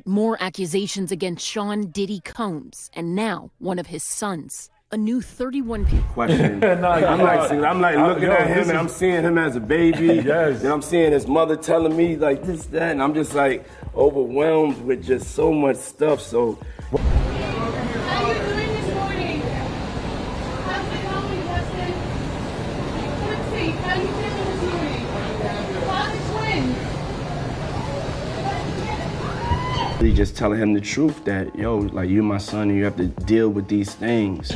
More accusations against Sean Diddy Combs, and now one of his sons. A new 31 question. I'm like looking at him and I'm seeing him as a baby. Yes. And I'm seeing his mother telling me like this, that, and I'm just like overwhelmed with just so much stuff. So How are you doing this morning? How's the family, Justin? Let's see, how are you feeling this morning? How's the twins? really just telling him the truth that, yo, like you're my son and you have to deal with these things.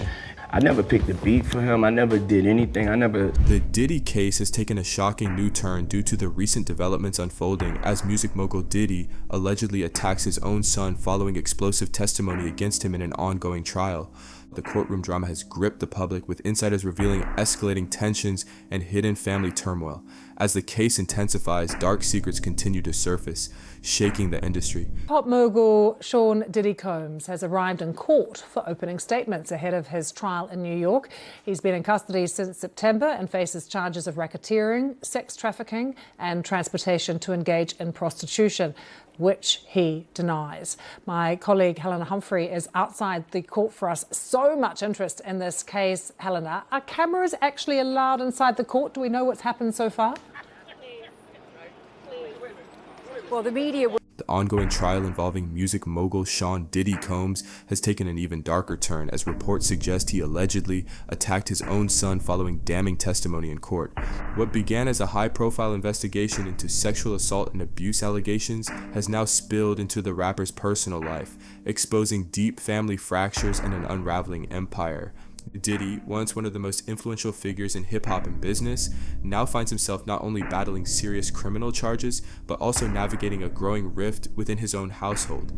I never picked a beat for him. I never did anything. The Diddy case has taken a shocking new turn due to the recent developments unfolding as music mogul Diddy allegedly attacks his own son following explosive testimony against him in an ongoing trial. The courtroom drama has gripped the public, with insiders revealing escalating tensions and hidden family turmoil. As the case intensifies, dark secrets continue to surface, shaking the industry. Pop mogul Sean Diddy Combs has arrived in court for opening statements ahead of his trial in New York. He's been in custody since September and faces charges of racketeering, sex trafficking and transportation to engage in prostitution, which he denies. My colleague Helena Humphrey is outside the court for us. So much interest in this case. Helena, are cameras actually allowed inside the court? Do we know what's happened so far? Well, the media... The ongoing trial involving music mogul Sean Diddy Combs has taken an even darker turn, as reports suggest he allegedly attacked his own son following damning testimony in court. What began as a high-profile investigation into sexual assault and abuse allegations has now spilled into the rapper's personal life, exposing deep family fractures and an unraveling empire. Diddy, once one of the most influential figures in hip-hop and business, now finds himself not only battling serious criminal charges, but also navigating a growing rift within his own household.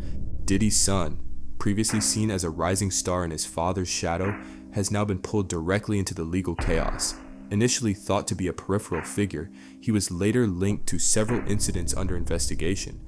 Diddy's son, previously seen as a rising star in his father's shadow, has now been pulled directly into the legal chaos. Initially thought to be a peripheral figure, he was later linked to several incidents under investigation.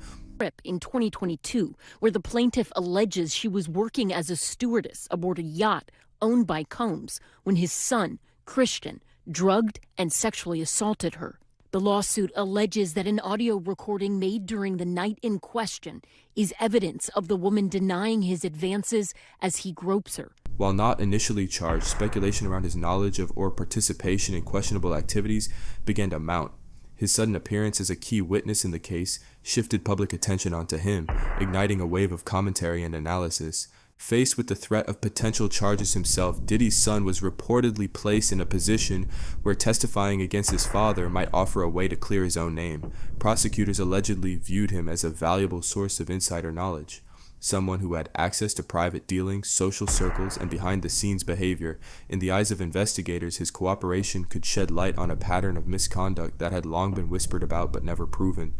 In 2022, where the plaintiff alleges she was working as a stewardess aboard a yacht owned by Combs when his son, Christian, drugged and sexually assaulted her. The lawsuit alleges that an audio recording made during the night in question is evidence of the woman denying his advances as he gropes her. While not initially charged, speculation around his knowledge of or participation in questionable activities began to mount. His sudden appearance as a key witness in the case shifted public attention onto him, igniting a wave of commentary and analysis. Faced with the threat of potential charges himself, Diddy's son was reportedly placed in a position where testifying against his father might offer a way to clear his own name. Prosecutors allegedly viewed him as a valuable source of insider knowledge, someone who had access to private dealings, social circles, and behind-the-scenes behavior. In the eyes of investigators, his cooperation could shed light on a pattern of misconduct that had long been whispered about but never proven.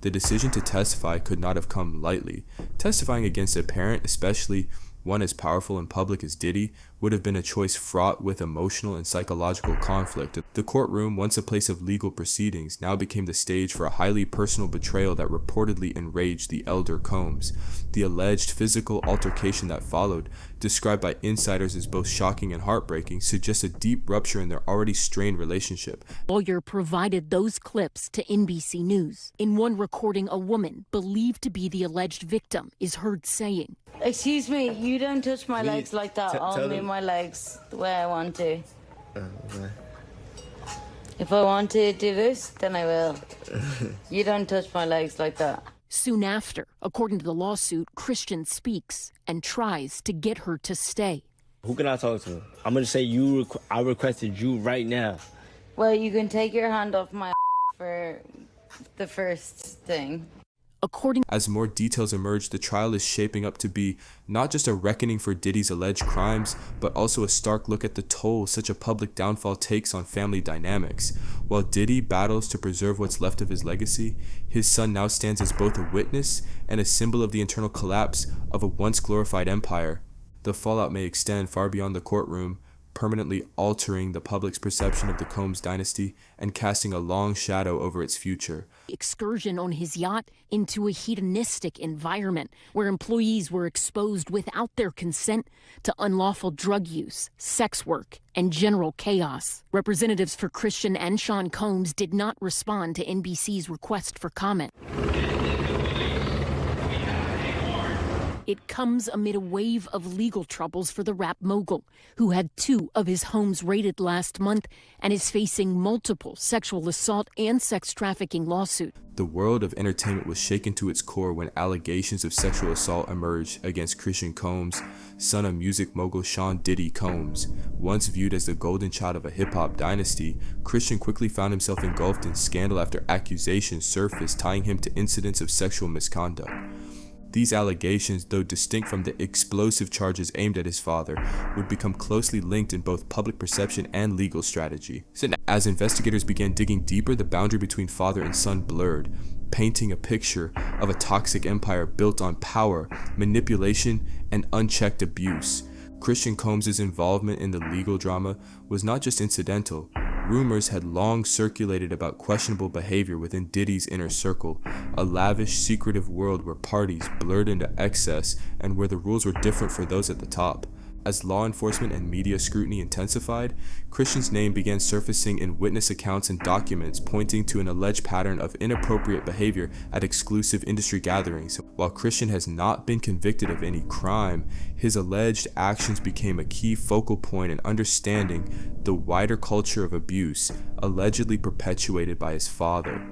The decision to testify could not have come lightly. Testifying against a parent, especially one as powerful and public as Diddy, would have been a choice fraught with emotional and psychological conflict. The courtroom, once a place of legal proceedings, now became the stage for a highly personal betrayal that reportedly enraged the elder Combs. The alleged physical altercation that followed, described by insiders as both shocking and heartbreaking, suggests a deep rupture in their already strained relationship. Lawyer provided those clips to NBC News. In one recording, a woman, believed to be the alleged victim, is heard saying, Excuse me, you don't touch my legs like that. I'll move my legs the way I want to. If I want to do this, then I will. You don't touch my legs like that. Soon after, according to the lawsuit, Christian speaks and tries to get her to stay. Who can I talk to? I'm going to say I requested you right now. Well, you can take your hand off my for the first thing. As more details emerge, the trial is shaping up to be not just a reckoning for Diddy's alleged crimes, but also a stark look at the toll such a public downfall takes on family dynamics. While Diddy battles to preserve what's left of his legacy, his son now stands as both a witness and a symbol of the internal collapse of a once glorified empire. The fallout may extend far beyond the courtroom, permanently altering the public's perception of the Combs dynasty and casting a long shadow over its future. Excursion on his yacht into a hedonistic environment where employees were exposed without their consent to unlawful drug use, sex work, and general chaos. Representatives for Christian and Sean Combs did not respond to NBC's request for comment. It comes amid a wave of legal troubles for the rap mogul, who had 2 of his homes raided last month and is facing multiple sexual assault and sex trafficking lawsuits. The world of entertainment was shaken to its core when allegations of sexual assault emerged against Christian Combs, son of music mogul Sean Diddy Combs. Once viewed as the golden child of a hip-hop dynasty, Christian quickly found himself engulfed in scandal after accusations surfaced tying him to incidents of sexual misconduct. These allegations, though distinct from the explosive charges aimed at his father, would become closely linked in both public perception and legal strategy. As investigators began digging deeper, the boundary between father and son blurred, painting a picture of a toxic empire built on power, manipulation, and unchecked abuse. Christian Combs' involvement in the legal drama was not just incidental. Rumors had long circulated about questionable behavior within Diddy's inner circle, a lavish, secretive world where parties blurred into excess and where the rules were different for those at the top. As law enforcement and media scrutiny intensified, Christian's name began surfacing in witness accounts and documents pointing to an alleged pattern of inappropriate behavior at exclusive industry gatherings. While Christian has not been convicted of any crime, his alleged actions became a key focal point in understanding the wider culture of abuse allegedly perpetuated by his father.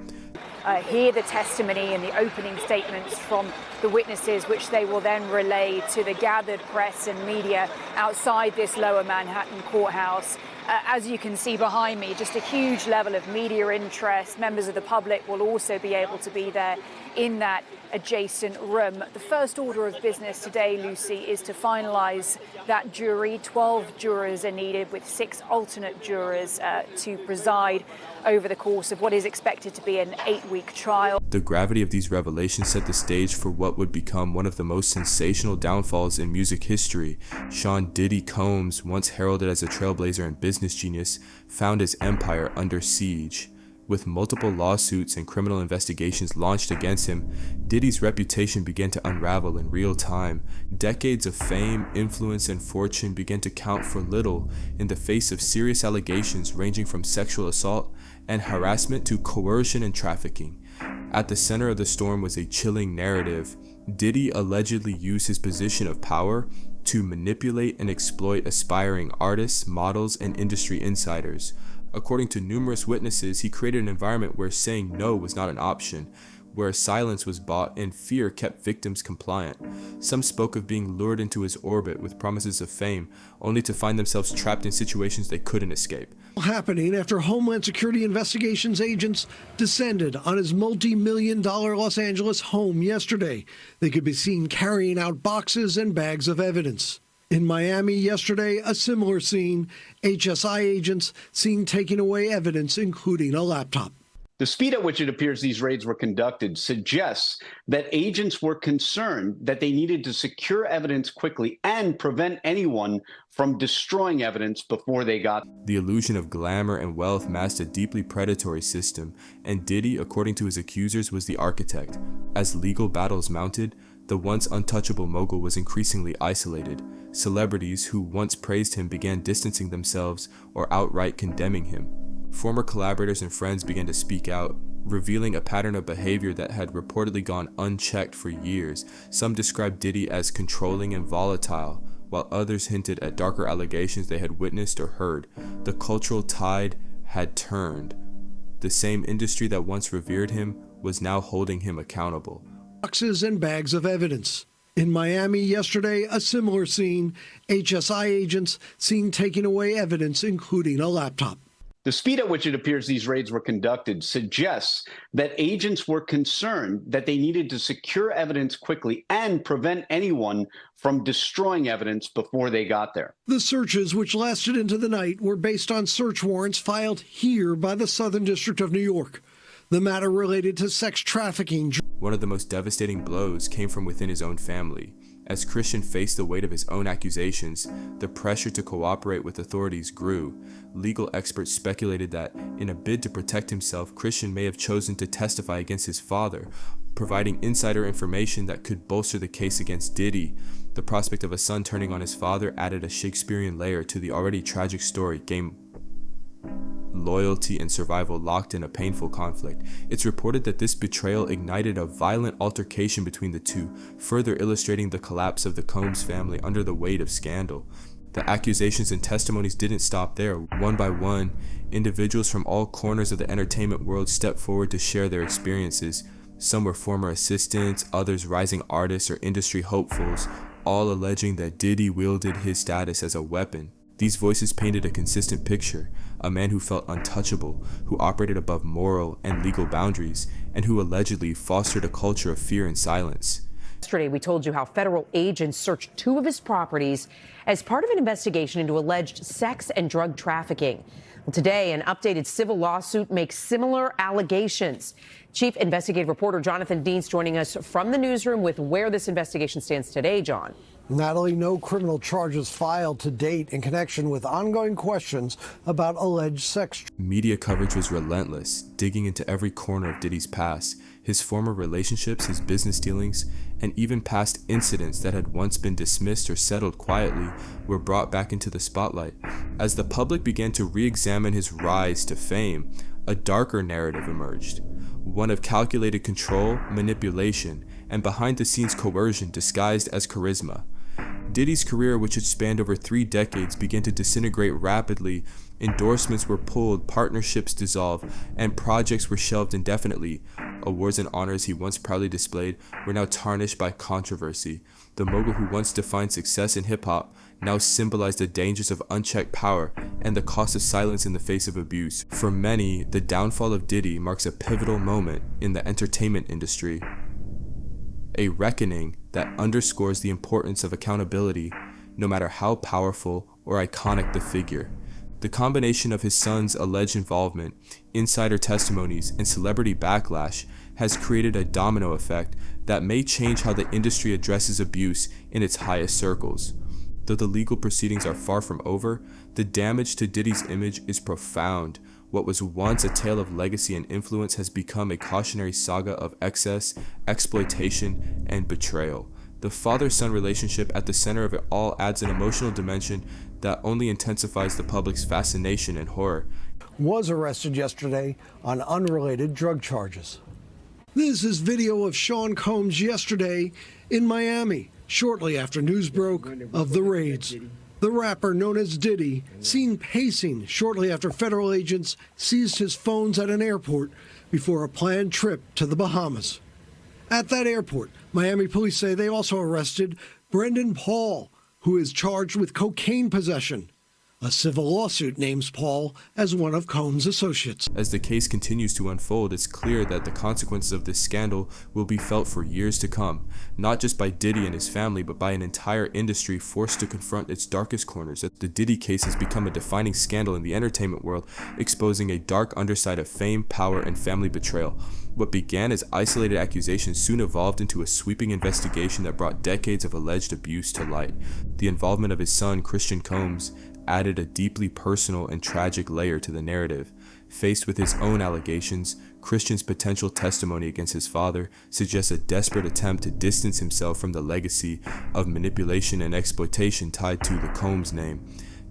Hear the testimony and the opening statements from the witnesses, which they will then relay to the gathered press and media outside this Lower Manhattan courthouse. As you can see behind me, just a huge level of media interest. Members of the public will also be able to be there in that adjacent room. The first order of business today, Lucy, is to finalize that jury. 12 jurors are needed, with 6 alternate jurors to preside over the course of what is expected to be an 8-week trial. The gravity of these revelations set the stage for what would become one of the most sensational downfalls in music history. Sean Diddy Combs, once heralded as a trailblazer and business genius, found his empire under siege. With multiple lawsuits and criminal investigations launched against him, Diddy's reputation began to unravel in real time. Decades of fame, influence, and fortune began to count for little in the face of serious allegations ranging from sexual assault and harassment to coercion and trafficking. At the center of the storm was a chilling narrative. Diddy allegedly used his position of power to manipulate and exploit aspiring artists, models, and industry insiders. According to numerous witnesses, he created an environment where saying no was not an option, where silence was bought and fear kept victims compliant. Some spoke of being lured into his orbit with promises of fame, only to find themselves trapped in situations they couldn't escape. Happening after Homeland Security investigations agents descended on his multi-million-dollar Los Angeles home yesterday. They could be seen carrying out boxes and bags of evidence. In Miami yesterday, a similar scene. HSI agents seen taking away evidence, including a laptop. The speed at which it appears these raids were conducted suggests that agents were concerned that they needed to secure evidence quickly and prevent anyone from destroying evidence before they got. The illusion of glamour and wealth masked a deeply predatory system, and Diddy, according to his accusers, was the architect. As legal battles mounted, the once untouchable mogul was increasingly isolated. Celebrities who once praised him began distancing themselves or outright condemning him. Former collaborators and friends began to speak out, revealing a pattern of behavior that had reportedly gone unchecked for years. Some described Diddy as controlling and volatile, while others hinted at darker allegations they had witnessed or heard. The cultural tide had turned. The same industry that once revered him was now holding him accountable. Boxes and bags of evidence. In Miami yesterday, a similar scene. HSI agents seen taking away evidence, including a laptop. The speed at which it appears these raids were conducted suggests that agents were concerned that they needed to secure evidence quickly and prevent anyone from destroying evidence before they got there. The searches, which lasted into the night, were based on search warrants filed here by the Southern District of New York. The matter related to sex trafficking. One of the most devastating blows came from within his own family. As Christian faced the weight of his own accusations, the pressure to cooperate with authorities grew. Legal experts speculated that, in a bid to protect himself, Christian may have chosen to testify against his father, providing insider information that could bolster the case against Diddy. The prospect of a son turning on his father added a Shakespearean layer to the already tragic story. loyalty and survival locked in a painful conflict. It's reported that this betrayal ignited a violent altercation between the two, further illustrating the collapse of the Combs family under the weight of scandal. The accusations and testimonies didn't stop there. One by one, individuals from all corners of the entertainment world stepped forward to share their experiences. Some were former assistants, others rising artists or industry hopefuls, all alleging that Diddy wielded his status as a weapon. These voices painted a consistent picture, a man who felt untouchable, who operated above moral and legal boundaries, and who allegedly fostered a culture of fear and silence. Yesterday, we told you how federal agents searched 2 of his properties as part of an investigation into alleged sex and drug trafficking. Today, an updated civil lawsuit makes similar allegations. Chief investigative reporter Jonathan Deans joining us from the newsroom with where this investigation stands today, John. Natalie, no criminal charges filed to date in connection with ongoing questions about alleged sex. Media coverage was relentless, digging into every corner of Diddy's past, his former relationships, his business dealings, and even past incidents that had once been dismissed or settled quietly were brought back into the spotlight. As the public began to re-examine his rise to fame, a darker narrative emerged, one of calculated control, manipulation, and behind-the-scenes coercion disguised as charisma. Diddy's career, which had spanned over 3 decades, began to disintegrate rapidly. Endorsements were pulled, partnerships dissolved, and projects were shelved indefinitely. Awards and honors he once proudly displayed were now tarnished by controversy. The mogul who once defined success in hip-hop now symbolized the dangers of unchecked power and the cost of silence in the face of abuse. For many, the downfall of Diddy marks a pivotal moment in the entertainment industry, a reckoning that underscores the importance of accountability, no matter how powerful or iconic the figure. The combination of his son's alleged involvement, insider testimonies, and celebrity backlash has created a domino effect that may change how the industry addresses abuse in its highest circles. Though the legal proceedings are far from over, the damage to Diddy's image is profound. What was once a tale of legacy and influence has become a cautionary saga of excess, exploitation, and betrayal. The father-son relationship at the center of it all adds an emotional dimension that only intensifies the public's fascination and horror. Was arrested yesterday on unrelated drug charges. This is video of Sean Combs yesterday in Miami, shortly after news broke of the raids. The rapper known as Diddy, seen pacing shortly after federal agents seized his phones at an airport before a planned trip to the Bahamas. At that airport, Miami police say they also arrested Brendan Paul, who is charged with cocaine possession. A civil lawsuit names Paul as one of Combs' associates. As the case continues to unfold, it's clear that the consequences of this scandal will be felt for years to come, not just by Diddy and his family, but by an entire industry forced to confront its darkest corners. The Diddy case has become a defining scandal in the entertainment world, exposing a dark underside of fame, power, and family betrayal. What began as isolated accusations soon evolved into a sweeping investigation that brought decades of alleged abuse to light. The involvement of his son, Christian Combs, added a deeply personal and tragic layer to the narrative. Faced with his own allegations, Christian's potential testimony against his father suggests a desperate attempt to distance himself from the legacy of manipulation and exploitation tied to the Combs name.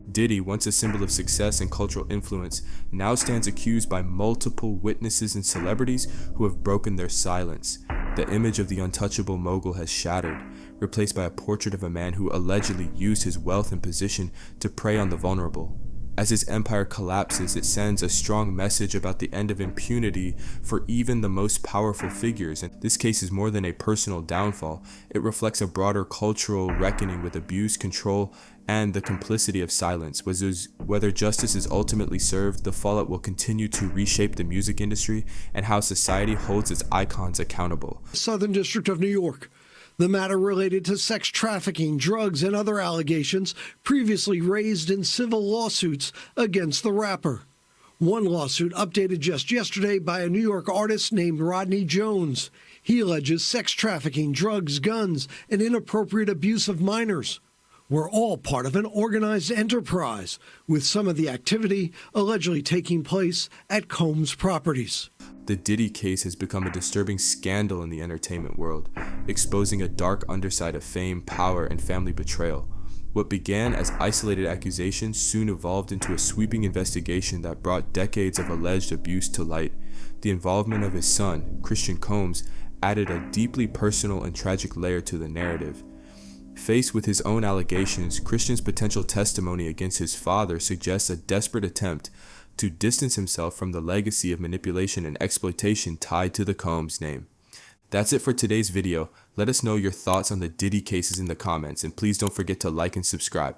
Diddy, once a symbol of success and cultural influence, now stands accused by multiple witnesses and celebrities who have broken their silence. The image of the untouchable mogul has shattered, replaced by a portrait of a man who allegedly used his wealth and position to prey on the vulnerable. As his empire collapses, it sends a strong message about the end of impunity for even the most powerful figures. And this case is more than a personal downfall. It reflects a broader cultural reckoning with abuse, control, and the complicity of silence. Whether justice is ultimately served, the fallout will continue to reshape the music industry and how society holds its icons accountable. Southern District of New York. The matter related to sex trafficking, drugs, and other allegations previously raised in civil lawsuits against the rapper. One lawsuit updated just yesterday by a New York artist named Rodney Jones. He alleges sex trafficking, drugs, guns, and inappropriate abuse of minors were all part of an organized enterprise, with some of the activity allegedly taking place at Combs' properties. The Diddy case has become a disturbing scandal in the entertainment world, exposing a dark underside of fame, power, and family betrayal. What began as isolated accusations soon evolved into a sweeping investigation that brought decades of alleged abuse to light. The involvement of his son, Christian Combs, added a deeply personal and tragic layer to the narrative. Faced with his own allegations, Christian's potential testimony against his father suggests a desperate attempt to distance himself from the legacy of manipulation and exploitation tied to the Combs name. That's it for today's video. Let us know your thoughts on the Diddy cases in the comments, and please don't forget to like and subscribe.